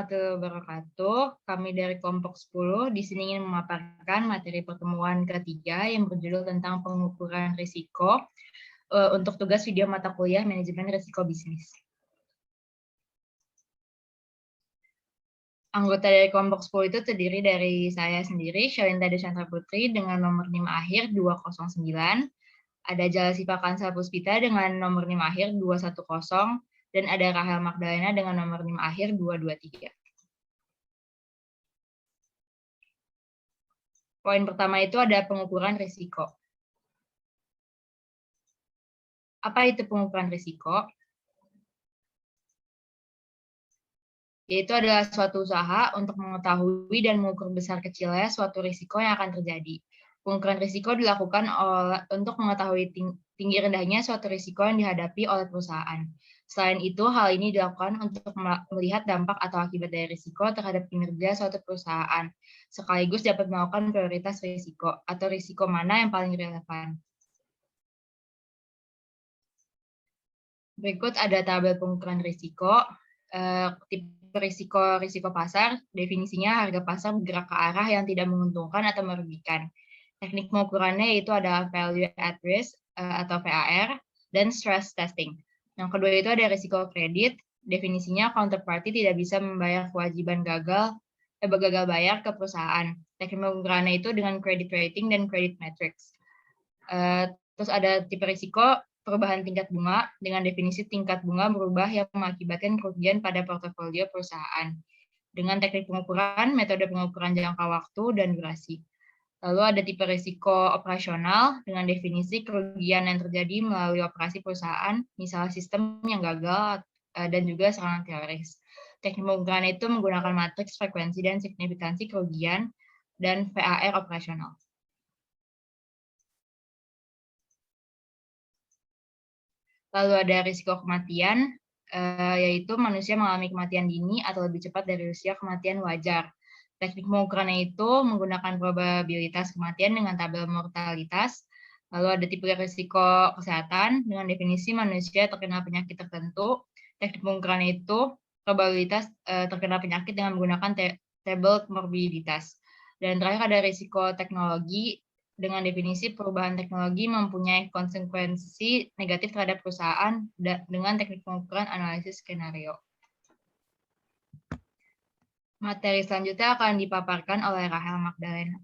warahmatullahi wabarakatuh. Kami dari kelompok 10 di sini ingin memaparkan materi pertemuan ketiga yang berjudul tentang pengukuran risiko untuk tugas video mata kuliah manajemen risiko bisnis. Anggota dari kelompok 10 itu terdiri dari saya sendiri, Syalinda Desyantra Putri dengan nomor NIM akhir 209, ada Jalasiva Kansa Puspita dengan nomor NIM akhir 210, dan ada Rahel Magdalena dengan nomor NIM akhir 223. Poin pertama itu ada pengukuran risiko. Apa itu pengukuran risiko? Yaitu adalah suatu usaha untuk mengetahui dan mengukur besar kecilnya suatu risiko yang akan terjadi. Pengukuran risiko dilakukan untuk mengetahui tinggi rendahnya suatu risiko yang dihadapi oleh perusahaan. Selain itu, hal ini dilakukan untuk melihat dampak atau akibat dari risiko terhadap kinerja suatu perusahaan, sekaligus dapat melakukan prioritas risiko, atau risiko mana yang paling relevan. Berikut ada tabel pengukuran risiko. Tipe risiko pasar, definisinya harga pasar bergerak ke arah yang tidak menguntungkan atau merugikan. Teknik pengukurannya yaitu adalah value at risk atau VAR dan stress testing. Yang kedua itu ada risiko kredit, definisinya counterparty tidak bisa membayar kewajiban gagal bayar ke perusahaan. Teknik pengukurannya itu dengan credit rating dan credit metrics. Terus ada tipe risiko perubahan tingkat bunga dengan definisi tingkat bunga berubah yang mengakibatkan kerugian pada portofolio perusahaan. Dengan teknik pengukuran, metode pengukuran jangka waktu dan durasi. Lalu ada tipe risiko operasional dengan definisi kerugian yang terjadi melalui operasi perusahaan, misalnya sistem yang gagal dan juga serangan teroris. Teknik pengukuran itu menggunakan matriks frekuensi dan signifikansi kerugian dan VAR operasional. Lalu ada risiko kematian, yaitu manusia mengalami kematian dini atau lebih cepat dari usia kematian wajar. Teknik pengukurannya itu menggunakan probabilitas kematian dengan tabel mortalitas. Lalu ada tipe risiko kesehatan dengan definisi manusia terkena penyakit tertentu. Teknik pengukurannya itu probabilitas terkena penyakit dengan menggunakan tabel morbiditas. Dan terakhir ada risiko teknologi dengan definisi perubahan teknologi mempunyai konsekuensi negatif terhadap perusahaan dengan teknik pengukuran analisis skenario. Materi selanjutnya akan dipaparkan oleh Rahel Magdalena.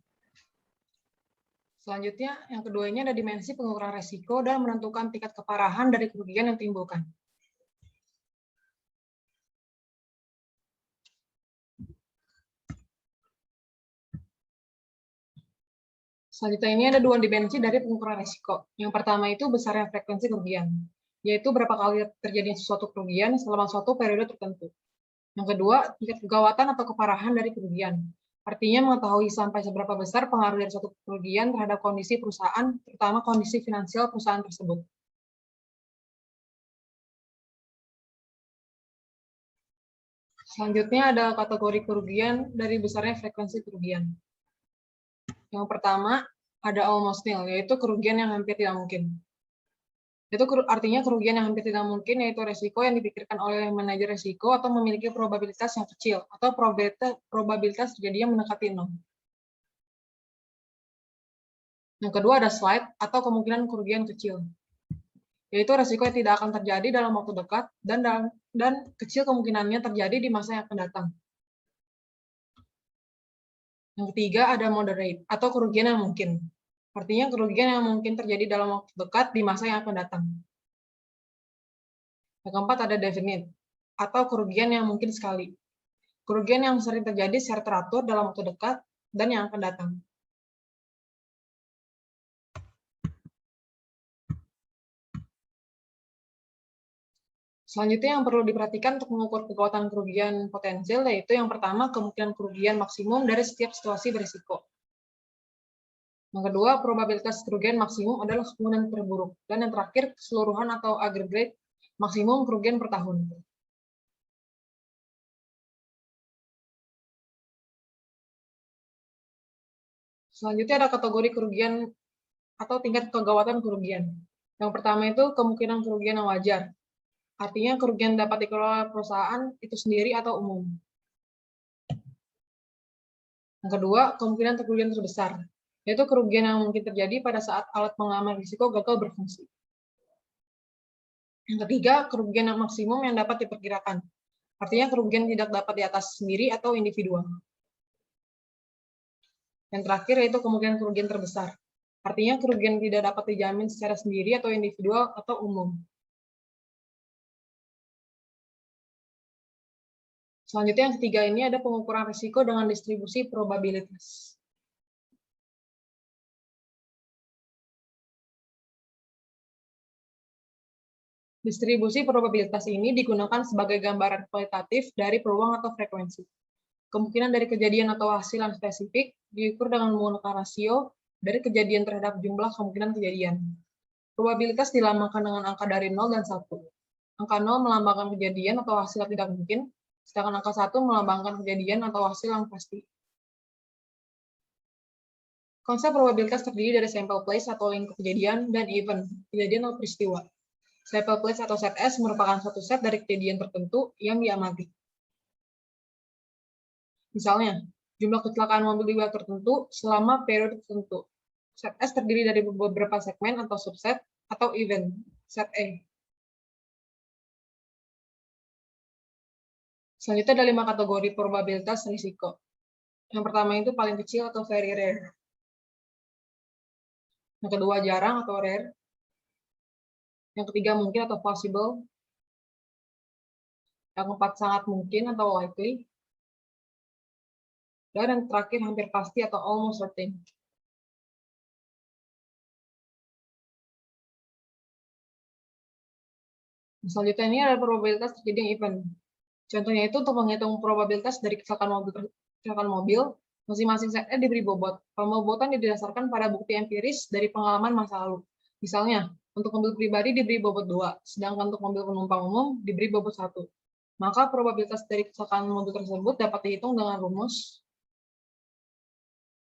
Selanjutnya, yang kedua ini ada dimensi pengukuran risiko dan menentukan tingkat keparahan dari kerugian yang timbulkan. Selanjutnya ini ada dua dimensi dari pengukuran risiko. Yang pertama itu besarnya frekuensi kerugian, yaitu berapa kali terjadi suatu kerugian selama suatu periode tertentu. Yang kedua, tingkat kegawatan atau keparahan dari kerugian. Artinya mengetahui sampai seberapa besar pengaruh dari suatu kerugian terhadap kondisi perusahaan, terutama kondisi finansial perusahaan tersebut. Selanjutnya ada kategori kerugian dari besarnya frekuensi kerugian. Yang pertama, ada almost nil, yaitu kerugian yang hampir tidak mungkin. Itu artinya kerugian yang hampir tidak mungkin, yaitu resiko yang dipikirkan oleh manajer resiko atau memiliki probabilitas yang kecil, atau probabilitas terjadinya mendekati 0. Yang kedua ada slight, atau kemungkinan kerugian kecil, yaitu resiko yang tidak akan terjadi dalam waktu dekat, dan kecil kemungkinannya terjadi di masa yang akan datang. Yang ketiga ada moderate, atau kerugian yang mungkin. Artinya kerugian yang mungkin terjadi dalam waktu dekat di masa yang akan datang. Yang keempat ada definite, atau kerugian yang mungkin sekali. Kerugian yang sering terjadi secara teratur dalam waktu dekat dan yang akan datang. Selanjutnya yang perlu diperhatikan untuk mengukur kekuatan kerugian potensial, yaitu yang pertama kemungkinan kerugian maksimum dari setiap situasi berisiko. Yang kedua, probabilitas kerugian maksimum adalah kemungkinan terburuk. Dan yang terakhir, keseluruhan atau aggregate maksimum kerugian per tahun. Selanjutnya ada kategori kerugian atau tingkat kegawatan kerugian. Yang pertama itu kemungkinan kerugian yang wajar. Artinya kerugian dapat dikelola perusahaan itu sendiri atau umum. Yang kedua, kemungkinan kerugian terbesar, yaitu kerugian yang mungkin terjadi pada saat alat pengaman risiko gagal berfungsi. Yang ketiga, kerugian yang maksimum yang dapat diperkirakan. Artinya kerugian tidak dapat di atas sendiri atau individual. Yang terakhir yaitu kemungkinan kerugian terbesar. Artinya kerugian tidak dapat dijamin secara sendiri atau individual atau umum. Selanjutnya yang ketiga ini ada pengukuran risiko dengan distribusi probabilitas. Distribusi probabilitas ini digunakan sebagai gambaran kualitatif dari peluang atau frekuensi. Kemungkinan dari kejadian atau hasil yang spesifik diukur dengan menggunakan rasio dari kejadian terhadap jumlah kemungkinan kejadian. Probabilitas dilambangkan dengan angka dari 0 dan 1. Angka 0 melambangkan kejadian atau hasil yang tidak mungkin, sedangkan angka 1 melambangkan kejadian atau hasil yang pasti. Konsep probabilitas terdiri dari sample place atau lingkup kejadian dan event, kejadian atau peristiwa. Sample place atau set S merupakan suatu set dari kejadian tertentu yang diamati. Misalnya, jumlah kecelakaan mobil di wilayah tertentu selama periode tertentu. Set S terdiri dari beberapa segmen atau subset atau event, set E. Selanjutnya ada 5 kategori probabilitas risiko. Yang pertama itu paling kecil atau very rare. Yang kedua jarang atau rare. Yang ketiga mungkin atau possible. Yang keempat sangat mungkin atau likely. Dan yang terakhir hampir pasti atau almost certain. Selanjutnya ini adalah probabilitas terjadinya event. Contohnya itu untuk menghitung probabilitas dari kecelakaan mobil, masing-masing set E diberi bobot. Pembobotan didasarkan pada bukti empiris dari pengalaman masa lalu. Misalnya, untuk mobil pribadi diberi bobot 2, sedangkan untuk mobil penumpang umum diberi bobot 1. Maka probabilitas dari kecelakaan mobil tersebut dapat dihitung dengan rumus.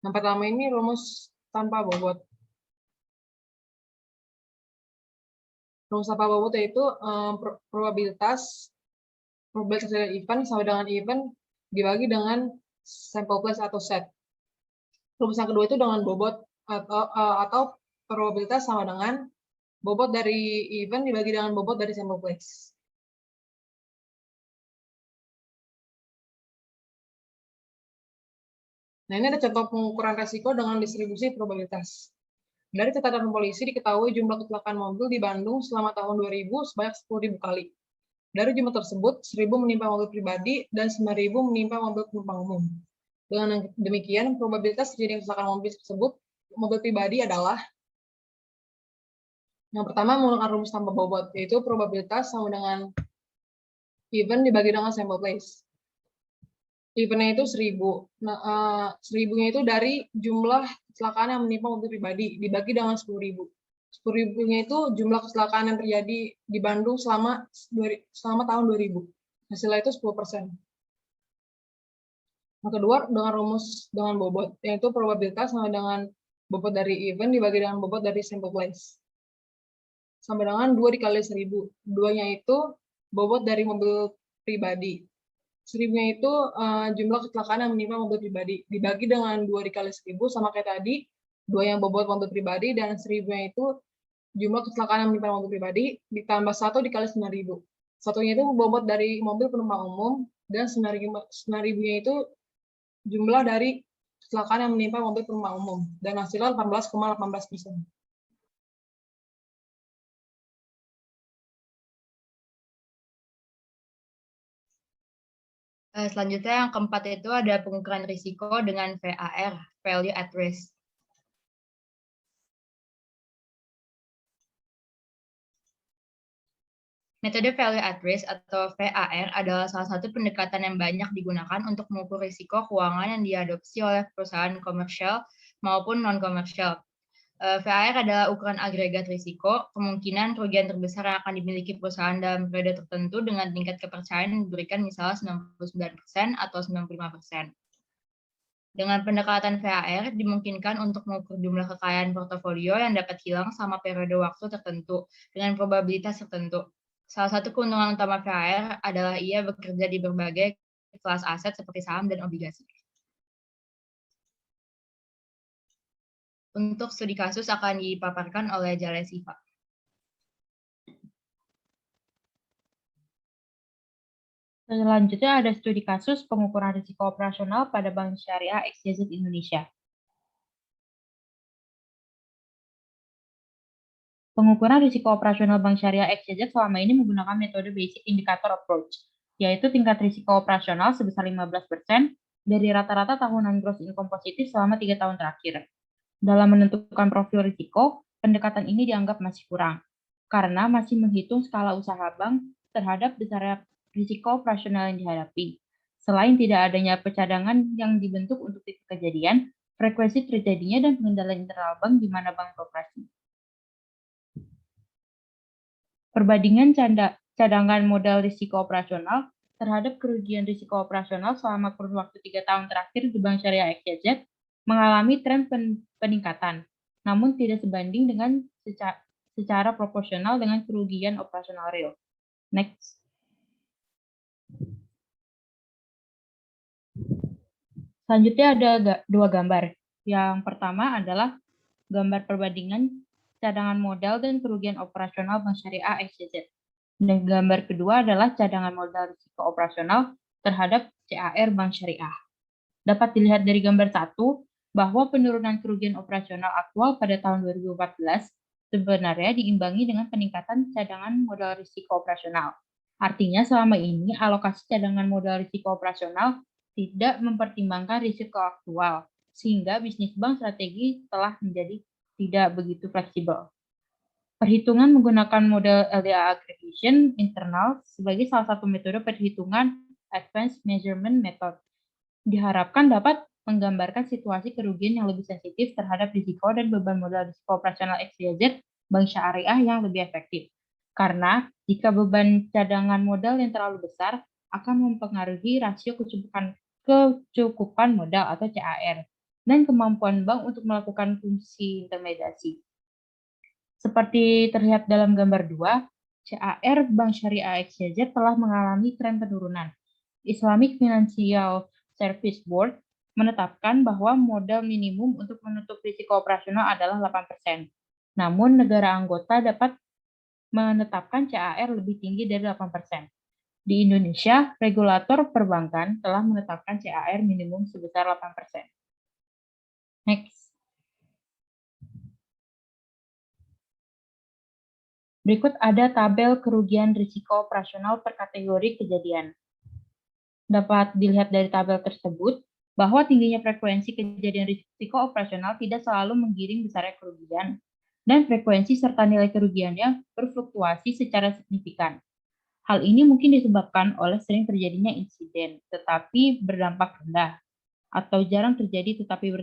Yang pertama ini rumus tanpa bobot. Rumus tanpa bobot yaitu probabilitas dari event sama dengan event dibagi dengan sample place atau set. Rumus yang kedua itu dengan bobot atau probabilitas sama dengan bobot dari event dibagi dengan bobot dari sample place. Nah, ini ada contoh pengukuran resiko dengan distribusi probabilitas. Dari catatan polisi diketahui jumlah kecelakaan mobil di Bandung selama tahun 2000 sebanyak 10.000 kali. Dari jumlah tersebut, 1.000 menimpa mobil pribadi dan 9.000 menimpa mobil penumpang umum. Dengan demikian, probabilitas terjadinya kecelakaan mobil tersebut mobil pribadi adalah yang pertama menggunakan rumus tanpa bobot, yaitu probabilitas sama dengan event dibagi dengan sample place. Eventnya itu 1.000. Nah, 1.000-nya itu dari jumlah kecelakaan yang menimpa mobil pribadi dibagi dengan 10.000. 10.000-nya itu jumlah kecelakaan yang terjadi di Bandung selama tahun 2000. Hasilnya itu 10%. Yang kedua dengan rumus dengan bobot, yaitu probabilitas sama dengan bobot dari event dibagi dengan bobot dari sample place. Sama dengan 2 dikali 1.000. 2-nya itu bobot dari mobil pribadi. 1.000-nya itu jumlah kecelakaan yang menimpa mobil pribadi. Dibagi dengan 2 dikali 1.000 sama kayak tadi, 2 yang bobot mobil pribadi dan 1.000-nya itu jumlah kecelakaan yang menimpa mobil pribadi ditambah 1 dikali 9.000. Satunya itu bobot dari mobil penumpang umum dan 9.000-nya itu jumlah dari kecelakaan yang menimpa mobil penumpang umum dan hasilnya 18,18%. Selanjutnya yang keempat itu ada pengukuran risiko dengan VAR, Value at Risk. Metode Value at Risk atau VAR adalah salah satu pendekatan yang banyak digunakan untuk mengukur risiko keuangan yang diadopsi oleh perusahaan komersial maupun non-komersial. VAR adalah ukuran agregat risiko, kemungkinan kerugian terbesar yang akan dimiliki perusahaan dalam periode tertentu dengan tingkat kepercayaan yang diberikan misalnya 99% atau 95%. Dengan pendekatan VAR, dimungkinkan untuk mengukur jumlah kekayaan portofolio yang dapat hilang selama periode waktu tertentu dengan probabilitas tertentu. Salah satu keuntungan utama VAR adalah ia bekerja di berbagai kelas aset seperti saham dan obligasi. Untuk studi kasus akan dipaparkan oleh Jalesiva. Selanjutnya ada studi kasus pengukuran risiko operasional pada Bank Syariah XYZ Indonesia. Pengukuran risiko operasional Bank Syariah XYZ selama ini menggunakan metode Basic Indicator Approach, yaitu tingkat risiko operasional sebesar 15% dari rata-rata tahunan gross income positif selama 3 tahun terakhir. Dalam menentukan profil risiko, pendekatan ini dianggap masih kurang, karena masih menghitung skala usaha bank terhadap besarnya risiko operasional yang dihadapi. Selain tidak adanya pecadangan yang dibentuk untuk titik kejadian, frekuensi terjadinya dan pengendalian internal bank di mana bank beroperasi. Perbandingan cadangan modal risiko operasional terhadap kerugian risiko operasional selama kurun waktu 3 tahun terakhir di Bank Syariah XYZ mengalami tren peningkatan, namun tidak sebanding dengan secara proporsional dengan kerugian operasional real. Next. Selanjutnya ada dua gambar. Yang pertama adalah gambar perbandingan cadangan modal dan kerugian operasional Bank Syariah XYZ. Dan gambar kedua adalah cadangan modal risiko operasional terhadap CAR Bank Syariah. Dapat dilihat dari gambar 1 bahwa penurunan kerugian operasional aktual pada tahun 2014 sebenarnya diimbangi dengan peningkatan cadangan modal risiko operasional. Artinya selama ini alokasi cadangan modal risiko operasional tidak mempertimbangkan risiko aktual, sehingga bisnis bank strategi telah menjadi tidak begitu fleksibel. Perhitungan menggunakan model LDA aggregation internal sebagai salah satu metode perhitungan Advanced Measurement Method diharapkan dapat menggambarkan situasi kerugian yang lebih sensitif terhadap risiko dan beban modal risiko operasional XYZ Bank Syariah yang lebih efektif. Karena jika beban cadangan modal yang terlalu besar akan mempengaruhi rasio kecukupan modal atau CAR dan kemampuan bank untuk melakukan fungsi intermediasi. Seperti terlihat dalam gambar 2, CAR Bank Syariah XYZ telah mengalami tren penurunan. Islamic Financial Service Board menetapkan bahwa modal minimum untuk menutup risiko operasional adalah 8%. Namun negara anggota dapat menetapkan CAR lebih tinggi dari 8%. Di Indonesia, regulator perbankan telah menetapkan CAR minimum sebesar 8%. Next. Berikut ada tabel kerugian risiko operasional per kategori kejadian. Dapat dilihat dari tabel tersebut bahwa tingginya frekuensi kejadian risiko operasional tidak selalu menggiring besarnya kerugian, dan frekuensi serta nilai kerugiannya berfluktuasi secara signifikan. Hal ini mungkin disebabkan oleh sering terjadinya insiden, tetapi berdampak rendah, atau jarang terjadi tetapi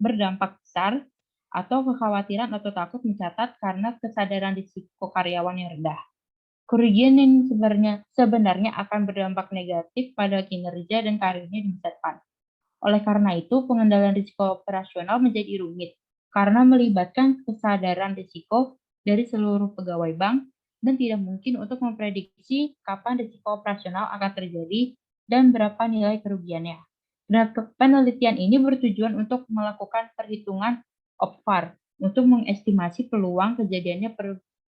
berdampak besar, atau kekhawatiran atau takut mencatat karena kesadaran risiko karyawan yang rendah. Kerugian yang sebenarnya akan berdampak negatif pada kinerja dan karirnya di masa depan. Oleh karena itu, pengendalian risiko operasional menjadi rumit karena melibatkan kesadaran risiko dari seluruh pegawai bank dan tidak mungkin untuk memprediksi kapan risiko operasional akan terjadi dan berapa nilai kerugiannya. Dan penelitian ini bertujuan untuk melakukan perhitungan OPVAR untuk mengestimasi peluang kejadiannya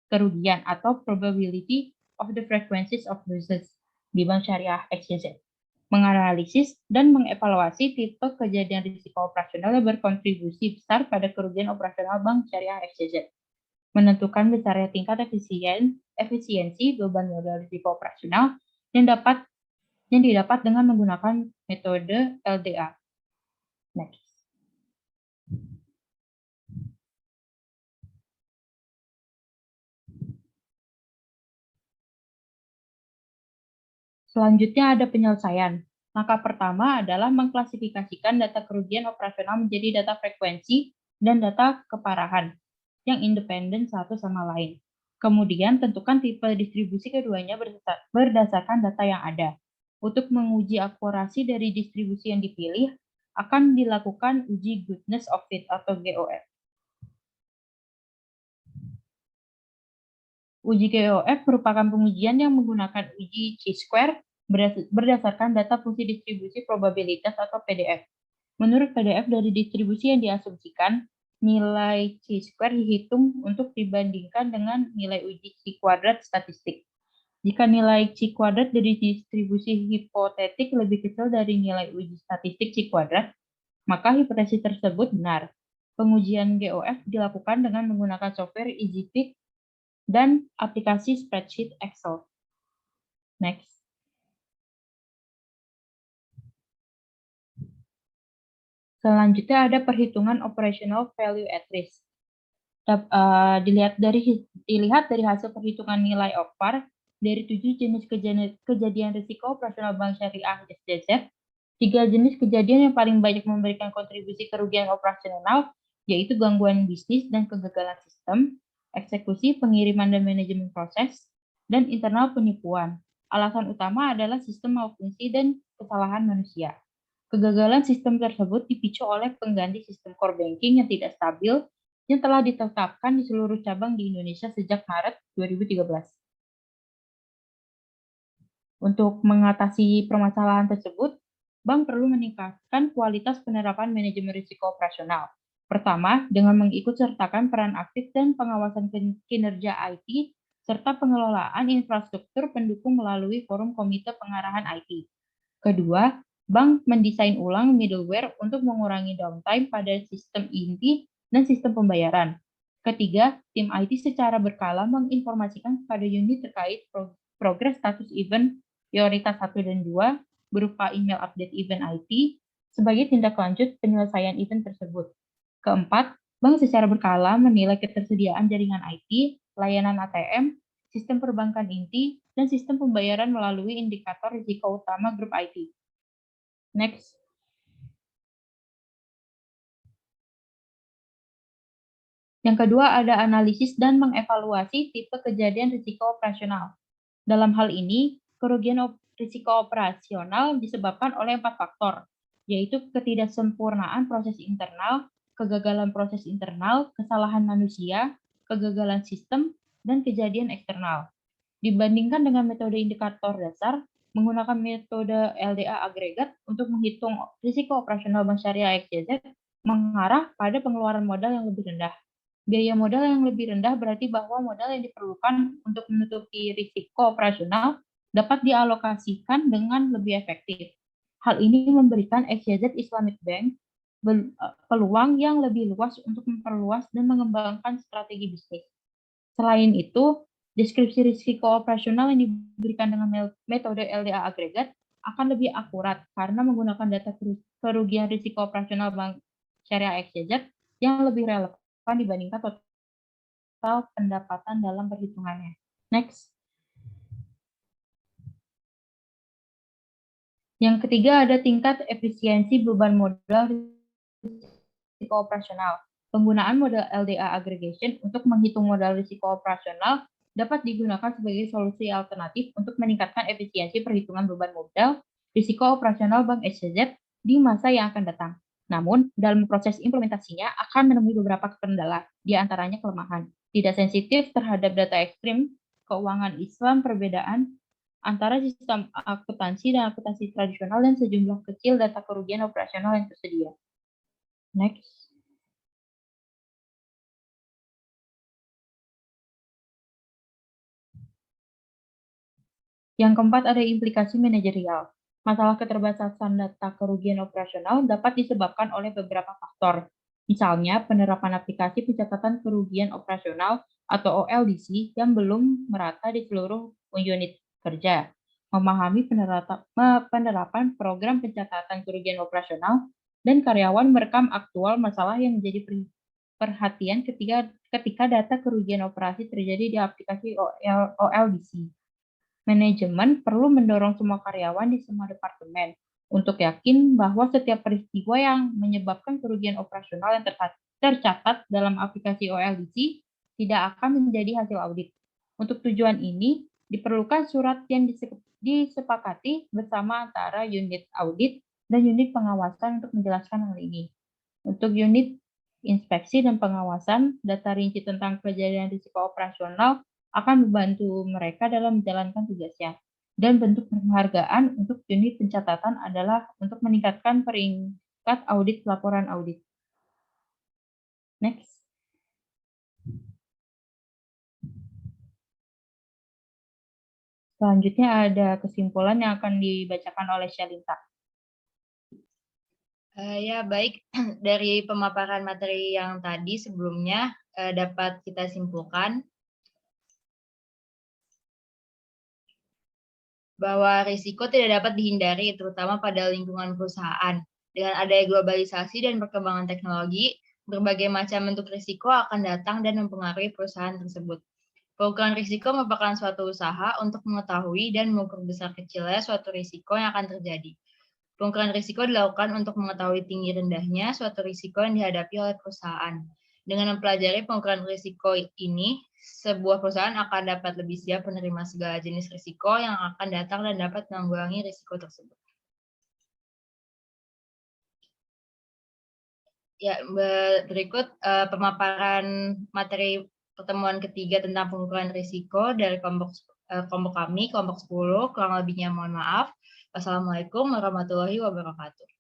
kerugian atau probability of the frequencies of losses di Bank Syariah XYZ, menganalisis dan mengevaluasi tipe kejadian risiko operasional yang berkontribusi besar pada kerugian operasional Bank Syariah XYZ, menentukan besarnya tingkat efisiensi beban modal risiko operasional yang didapat dengan menggunakan metode LDA. Next. Selanjutnya ada penyelesaian. Langkah pertama adalah mengklasifikasikan data kerugian operasional menjadi data frekuensi dan data keparahan yang independen satu sama lain. Kemudian tentukan tipe distribusi keduanya berdasarkan data yang ada. Untuk menguji akurasi dari distribusi yang dipilih, akan dilakukan uji goodness of fit atau GOF. Uji GOF merupakan pengujian yang menggunakan uji chi-square berdasarkan data fungsi distribusi probabilitas atau PDF. Menurut PDF dari distribusi yang diasumsikan, nilai chi-square dihitung untuk dibandingkan dengan nilai uji chi-kuadrat statistik. Jika nilai chi-kuadrat dari distribusi hipotetik lebih kecil dari nilai uji statistik chi-kuadrat, maka hipotesis tersebut benar. Pengujian GOF dilakukan dengan menggunakan software EasyFit dan aplikasi spreadsheet Excel. Next. Selanjutnya ada perhitungan operational value at risk. Dilihat dari hasil perhitungan nilai OPAR dari 7 jenis kejadian risiko operasional Bank Syariah SJZ, 3 jenis kejadian yang paling banyak memberikan kontribusi kerugian operasional, yaitu gangguan bisnis dan kegagalan sistem, eksekusi, pengiriman dan manajemen proses, dan internal penipuan. Alasan utama adalah sistem malfungsi dan kesalahan manusia. Kegagalan sistem tersebut dipicu oleh pengganti sistem core banking yang tidak stabil yang telah ditetapkan di seluruh cabang di Indonesia sejak Maret 2013. Untuk mengatasi permasalahan tersebut, bank perlu meningkatkan kualitas penerapan manajemen risiko operasional. Pertama, dengan mengikutsertakan peran aktif dan pengawasan kinerja IT serta pengelolaan infrastruktur pendukung melalui forum komite pengarahan IT. Kedua, bank mendesain ulang middleware untuk mengurangi downtime pada sistem inti dan sistem pembayaran. Ketiga, tim IT secara berkala menginformasikan kepada unit terkait progres status event prioritas 1 dan 2 berupa email update event IT sebagai tindak lanjut penyelesaian event tersebut. Keempat, bank secara berkala menilai ketersediaan jaringan IT, layanan ATM, sistem perbankan inti, dan sistem pembayaran melalui indikator risiko utama grup IT. Next. Yang kedua ada analisis dan mengevaluasi tipe kejadian risiko operasional. Dalam hal ini, kerugian risiko operasional disebabkan oleh 4 faktor, yaitu ketidaksempurnaan proses internal, kegagalan proses internal, kesalahan manusia, kegagalan sistem, dan kejadian eksternal. Dibandingkan dengan metode indikator dasar, menggunakan metode LDA agregat untuk menghitung risiko operasional Bank Syariah XYZ mengarah pada pengeluaran modal yang lebih rendah. Biaya modal yang lebih rendah berarti bahwa modal yang diperlukan untuk menutupi risiko operasional dapat dialokasikan dengan lebih efektif. Hal ini memberikan XYZ Islamic Bank peluang yang lebih luas untuk memperluas dan mengembangkan strategi bisnis. Selain itu, deskripsi risiko operasional yang diberikan dengan metode LDA agregat akan lebih akurat karena menggunakan data kerugian risiko operasional Bank Syariah XYZ yang lebih relevan dibandingkan total pendapatan dalam perhitungannya. Next. Yang ketiga ada tingkat efisiensi beban modal risiko operasional. Penggunaan model LDA aggregation untuk menghitung modal risiko operasional dapat digunakan sebagai solusi alternatif untuk meningkatkan efisiensi perhitungan beban modal risiko operasional Bank SCZ di masa yang akan datang. Namun, dalam proses implementasinya akan menemui beberapa kendala, di antaranya kelemahan, tidak sensitif terhadap data ekstrim, keuangan Islam, perbedaan antara sistem akuntansi dan akuntansi tradisional, dan sejumlah kecil data kerugian operasional yang tersedia. Next. Yang keempat ada implikasi manajerial. Masalah keterbatasan data kerugian operasional dapat disebabkan oleh beberapa faktor. Misalnya, penerapan aplikasi pencatatan kerugian operasional atau OLDC yang belum merata di seluruh unit kerja. Memahami penerapan program pencatatan kerugian operasional dan karyawan merekam aktual masalah yang menjadi perhatian ketika data kerugian operasi terjadi di aplikasi OLDC. Manajemen perlu mendorong semua karyawan di semua departemen untuk yakin bahwa setiap peristiwa yang menyebabkan kerugian operasional yang tercatat dalam aplikasi OLDC tidak akan menjadi hasil audit. Untuk tujuan ini, diperlukan surat yang disepakati bersama antara unit audit dan unit pengawasan untuk menjelaskan hal ini. Untuk unit inspeksi dan pengawasan, data rinci tentang kejadian risiko operasional akan membantu mereka dalam menjalankan tugasnya. Dan bentuk penghargaan untuk unit pencatatan adalah untuk meningkatkan peringkat audit laporan audit. Next. Selanjutnya ada kesimpulan yang akan dibacakan oleh Syalinta. Ya, baik. Dari pemaparan materi yang tadi sebelumnya dapat kita simpulkan bahwa risiko tidak dapat dihindari, terutama pada lingkungan perusahaan. Dengan adanya globalisasi dan perkembangan teknologi, berbagai macam bentuk risiko akan datang dan mempengaruhi perusahaan tersebut. Pengukuran risiko merupakan suatu usaha untuk mengetahui dan mengukur besar kecilnya suatu risiko yang akan terjadi. Pengukuran risiko dilakukan untuk mengetahui tinggi rendahnya suatu risiko yang dihadapi oleh perusahaan. Dengan mempelajari pengukuran risiko ini, sebuah perusahaan akan dapat lebih siap menerima segala jenis risiko yang akan datang dan dapat menanggulangi risiko tersebut. Ya, berikut pemaparan materi pertemuan ketiga tentang pengukuran risiko dari kelompok kami, kelompok 10, kurang lebihnya mohon maaf. Wassalamualaikum warahmatullahi wabarakatuh.